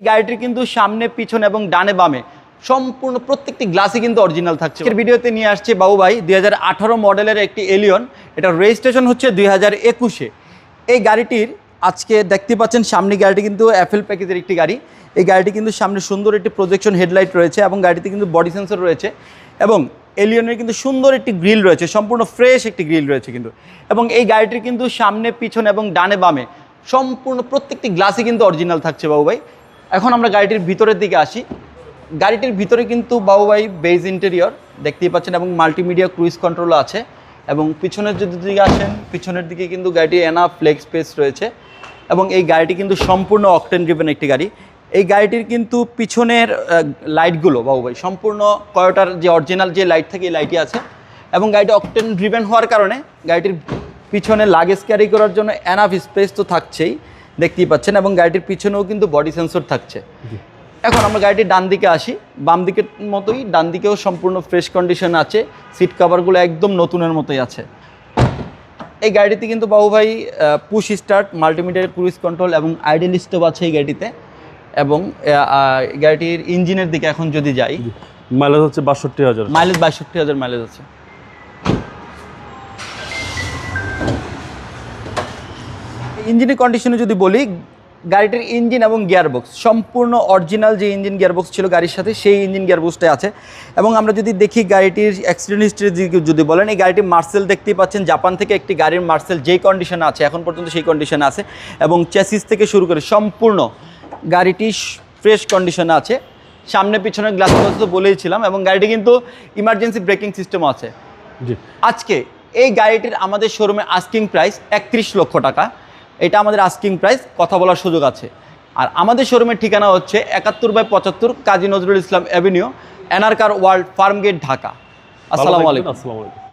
গাড়িটির কিন্তু সামনে পিছনে এবং ডানে বামে সম্পূর্ণ প্রত্যেকটি গ্লাসই কিন্তু অরিজিনাল থাকছে। এর ভিডিওতে নিয়ে আসছে বাবু ভাই 2018 মডেলের একটি এলিয়ন। এটা রেজিস্ট্রেশন হচ্ছে 2021-এ। এই গাড়িটির আজকে দেখতে পাচ্ছেন সামনে গাড়িটি কিন্তু এফএল প্যাকেজের একটি গাড়ি। এই গাড়িটি কিন্তু সামনে সুন্দর একটি প্রজেকশন হেডলাইট রয়েছে এবং গাড়িতে কিন্তু বডি সেন্সর রয়েছে এবং এলিয়নের কিন্তু সুন্দর একটি গ্রিল রয়েছে, সম্পূর্ণ ফ্রেশ একটি গ্রিল রয়েছে কিন্তু। এবং এই গাড়িটির কিন্তু সামনে পিছনে এবং ডানে বামে সম্পূর্ণ প্রত্যেকটি গ্লাসই কিন্তু অরিজিনাল থাকছে বাবু ভাই। এখন আমরা গাড়িটির ভিতরের দিকে আসি। গাড়িটির ভিতরে কিন্তু বাবু ভাই বেজ ইন্টেরিয়র দেখতেই পাচ্ছেন এবং মাল্টিমিডিয়া ক্রুইজ কন্ট্রোলও আছে। এবং পিছনের যদি দিকে আসেন, পিছনের দিকে কিন্তু গাড়িটি এনাফ ফ্লেক্স স্পেস রয়েছে এবং এই গাড়িটি কিন্তু সম্পূর্ণ অকটেন ড্রিভেন একটি গাড়ি। এই গাড়িটির কিন্তু পিছনের লাইটগুলো বাবু ভাই সম্পূর্ণ টয়োটার যে অরিজিনাল যে লাইট থাকে এই লাইটই আছে এবং গাড়িটি অকটেন ড্রিভেন হওয়ার কারণে গাড়িটির পিছনে লাগেজ ক্যারি করার জন্য এনাফ স্পেস তো থাকছেই, দেখতেই পাচ্ছেন, এবং গাড়িটির পিছনেও কিন্তু বডি সেন্সর থাকছে। এখন আমরা গাড়িটির ডান দিকে আসি। বাম দিকের মতোই ডান দিকেও সম্পূর্ণ ফ্রেশ কন্ডিশন আছে, সিট কভারগুলো একদম নতুনের মতোই আছে। এই গাড়িটিতে কিন্তু বাবু ভাই push start, multimedia cruise control এবং আইডল স্টপ আছে এই গাড়িটিতে। এবং গাড়িটির ইঞ্জিনের দিকে এখন যদি যাই, মাইলেজ হচ্ছে 62,000, মাইলেজ 62,000 মাইলেজ আছে। ইঞ্জিনের কন্ডিশনে যদি বলি, গাড়িটির ইঞ্জিন এবং গিয়ারবক্স সম্পূর্ণ অরিজিনাল যে ইঞ্জিন গিয়ারবক্স ছিল গাড়ির সাথে সেই ইঞ্জিন গিয়ারবক্সটাই আছে। এবং আমরা যদি দেখি গাড়িটির অ্যাক্সিডেন্ট হিস্ট্রি যদি বলেন, এই গাড়িটির মার্সেল দেখতেই পাচ্ছেন, জাপান থেকে একটি গাড়ির মার্সেল যেই কন্ডিশনে আছে এখন পর্যন্ত সেই কন্ডিশনে আছে এবং চ্যাসিস থেকে শুরু করে সম্পূর্ণ গাড়িটি ফ্রেশ কন্ডিশনে আছে। সামনে পিছনের গ্লাস তো বলেইছিলাম এবং গাড়িটি কিন্তু ইমার্জেন্সি ব্রেকিং সিস্টেমও আছে। আজকে এই গাড়িটির আমাদের শোরুমে আস্কিং প্রাইস 31 লক্ষ টাকা। এটা আমাদের আস্কিং প্রাইস, কথা বলার সুযোগ আছে। আর আমাদের শোরুমের ঠিকানা হচ্ছে 71/75 কাজী নজরুল ইসলাম অ্যাভিনিউ, এনআর কার ওয়ার্ল্ড, ফার্মগেট, ঢাকা। আসসালামু আলাইকুম।